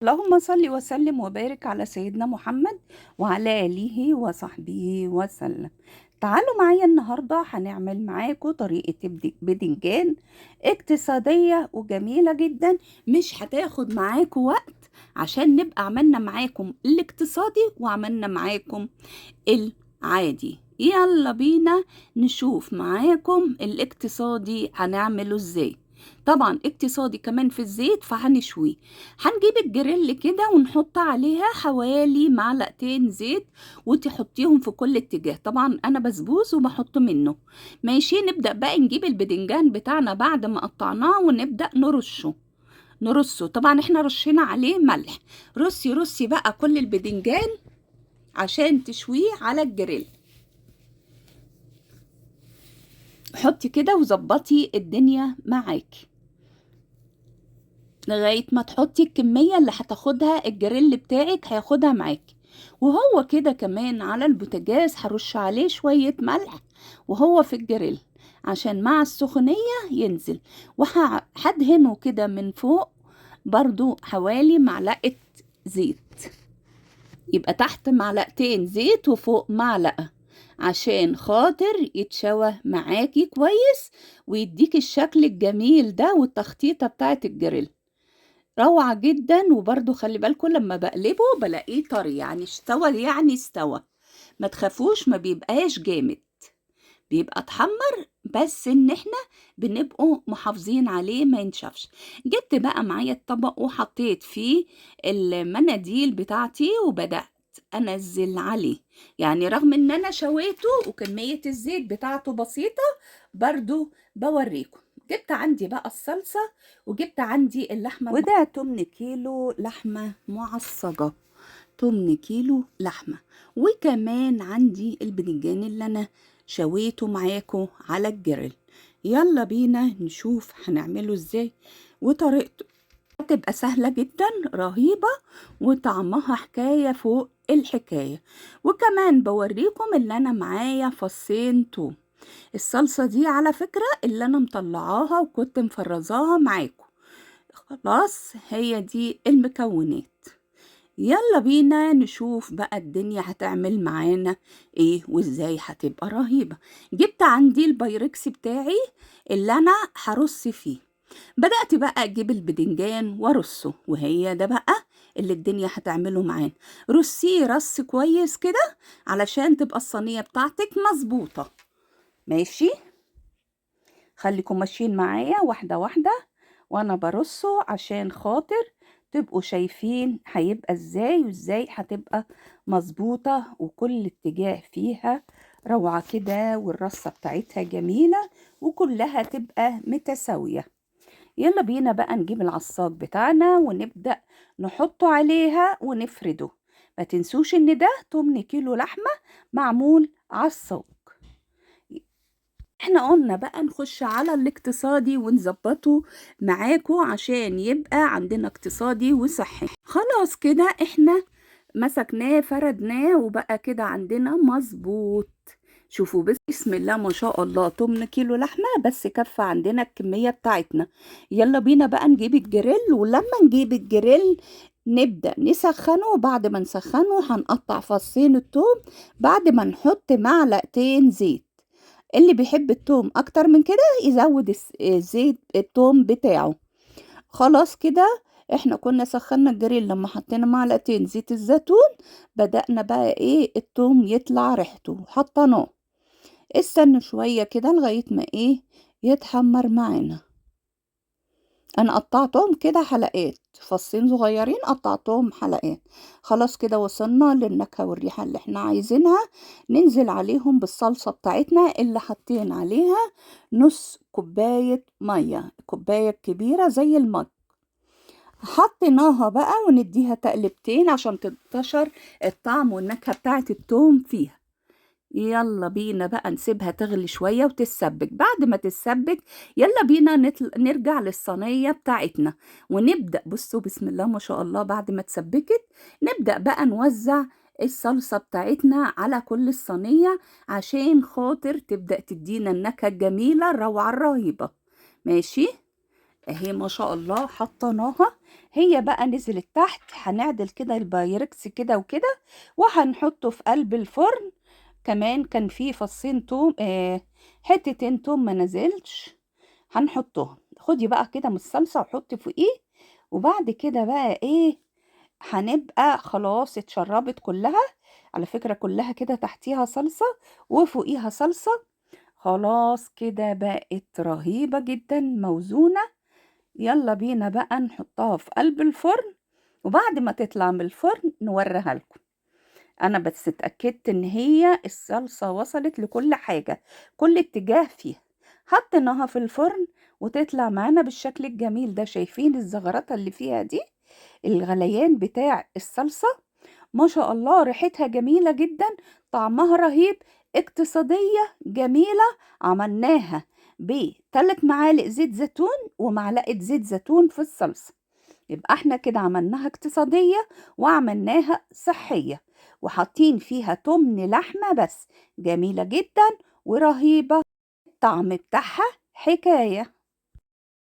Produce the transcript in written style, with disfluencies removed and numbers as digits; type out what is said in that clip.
اللهم صل وسلم وبارك على سيدنا محمد وعلى آله وصحبه وسلم. تعالوا معايا النهاردة هنعمل معاكم طريقة بدنجان اقتصادية وجميلة جدا، مش هتاخد معاكم وقت عشان نبقى عملنا معاكم الاقتصادي وعملنا معاكم العادي. يلا بينا نشوف معاكم الاقتصادي هنعمله ازاي. طبعا اقتصادي كمان في الزيت فهنشويه. هنجيب الجريل كده ونحط عليها حوالي معلقتين زيت وتحطيهم في كل اتجاه. طبعا انا بسبوس وبحط منه. ماشي، نبدأ بقى نجيب البدنجان بتاعنا بعد ما قطعناه ونبدأ نرصه. طبعا احنا رشينا عليه ملح. رصي بقى كل البدنجان عشان تشويه على الجريل. حطي كده وظبطي الدنيا معاكي لغاية ما تحطي الكمية اللي هتاخدها الجريل بتاعك هياخدها معاكي. وهو كده كمان على البوتاجاز هرش عليه شوية ملح وهو في الجريل عشان مع السخونية ينزل. وهدهنه كده من فوق برضو حوالي معلقة زيت، يبقى تحت معلقتين زيت وفوق معلقة عشان خاطر يتشوى معاكي كويس ويديك الشكل الجميل ده والتخطيطة بتاعت الجريل. روعة جدا. وبرضو خلي بالكم لما بقلبه بلاقيه طري، يعني استوى. ما تخافوش، ما بيبقاش جامد، بيبقى اتحمر، بس ان احنا بنبقوا محافظين عليه ما ينشفش. جبت بقى معايا الطبق وحطيت فيه المناديل بتاعتي وبدأت انزل عليه. يعني رغم ان انا شويته وكمية الزيت بتاعته بسيطة، برضو بوريكم. جبت عندي بقى الصلصة وجبت عندي اللحمة، وده 8 كيلو لحمة معصجة. 8 كيلو لحمة. وكمان عندي البدنجان اللي انا شويته معاكم على الجريل. يلا بينا نشوف هنعمله ازاي وطريقته. هتبقى سهلة جدا، رهيبة، وطعمها حكاية فوق الحكاية. وكمان بوريكم اللي انا معايا فصين توم. الصلصة دي على فكرة اللي انا مطلعاها وكنت مفرزاها معاكم. خلاص، هي دي المكونات. يلا بينا نشوف بقى الدنيا هتعمل معانا ايه وازاي هتبقى رهيبة. جبت عندي البايركس بتاعي اللي انا هرص فيه. بدأت بقى اجيب البدنجان وارصه، وهي ده بقى اللي الدنيا هتعمله معانا. رصيه رص كويس كده علشان تبقى الصينية بتاعتك مظبوطة. ماشي، خليكم ماشيين معايا واحدة واحدة وانا برصه عشان خاطر تبقوا شايفين هيبقى ازاي وازاي هتبقى مظبوطة وكل اتجاه فيها روعة كده، والرصة بتاعتها جميلة وكلها تبقى متساوية. يلا بينا بقى نجيب العصاج بتاعنا ونبدأ نحطه عليها ونفرده. ما تنسوش ان ده 8 كيلو لحمة معمول عصاج. احنا قلنا بقى نخش على الاقتصادي ونظبطه معاكو عشان يبقى عندنا اقتصادي وصحي. خلاص كده احنا مسكناه فردناه وبقى كده عندنا مظبوط. شوفوا بسم الله ما شاء الله 8 كيلو لحمة بس كفى عندنا الكمية بتاعتنا. يلا بينا بقى نجيب الجريل، ولما نجيب الجريل نبدأ نسخنه. وبعد ما نسخنه هنقطع فصين التوم بعد ما نحط معلقتين زيت. اللي بيحب التوم اكتر من كده يزود زيت التوم بتاعه. خلاص كده احنا كنا سخنا الجريل لما حطينا معلقتين زيت الزيتون. بدأنا بقى ايه التوم يطلع ريحته، حطيناه. استنوا شوية كده لغاية ما ايه يتحمر معانا. انا قطعتهم كده حلقات، فصين صغيرين قطعتهم حلقات. خلاص كده وصلنا للنكهة والريحة اللي احنا عايزينها. ننزل عليهم بالصلصة بتاعتنا اللي حطينا عليها نص كوباية مية، كوباية كبيرة زي المج. حطيناها بقى ونديها تقلبتين عشان تنتشر الطعم والنكهة بتاعت التوم فيها. يلا بينا بقى نسيبها تغلي شوية وتتسبك. بعد ما تتسبك يلا بينا نرجع للصينية بتاعتنا ونبدأ. بصوا بسم الله ما شاء الله، بعد ما تسبكت نبدأ بقى نوزع الصلصة بتاعتنا على كل الصينية عشان خاطر تبدأ تدينا النكهة الجميلة الروعة الرهيبة. ماشي، اهي ما شاء الله حطيناها. هي بقى نزلت تحت، هنعدل كده البايركس كده وكده، وهنحطه في قلب الفرن. كمان كان في فصين توم، حتتين توم ما نزلش، هنحطهم. خدي بقى كده من الصلصة وحطي فوقيه. وبعد كده بقى ايه، هنبقى خلاص اتشربت كلها. على فكرة كلها كده تحتيها صلصة وفوقيها صلصة. خلاص كده بقت رهيبة جدا موزونة. يلا بينا بقى نحطها في قلب الفرن، وبعد ما تطلع من الفرن نوريها لكم. انا بس اتأكدت ان هي الصلصة وصلت لكل حاجة، كل اتجاه فيها. حطيناها في الفرن وتطلع معانا بالشكل الجميل ده. شايفين الزغرطة اللي فيها دي؟ الغليان بتاع الصلصة ما شاء الله، ريحتها جميلة جدا، طعمها رهيب، اقتصادية جميلة. عملناها ب3 معالق زيت زيتون ومعلقة زيت زيتون في الصلصة. يبقى احنا كده عملناها اقتصادية وعملناها صحية، وحاطين فيها تمن لحمة بس. جميلة جدا ورهيبة، الطعم بتاعها حكاية.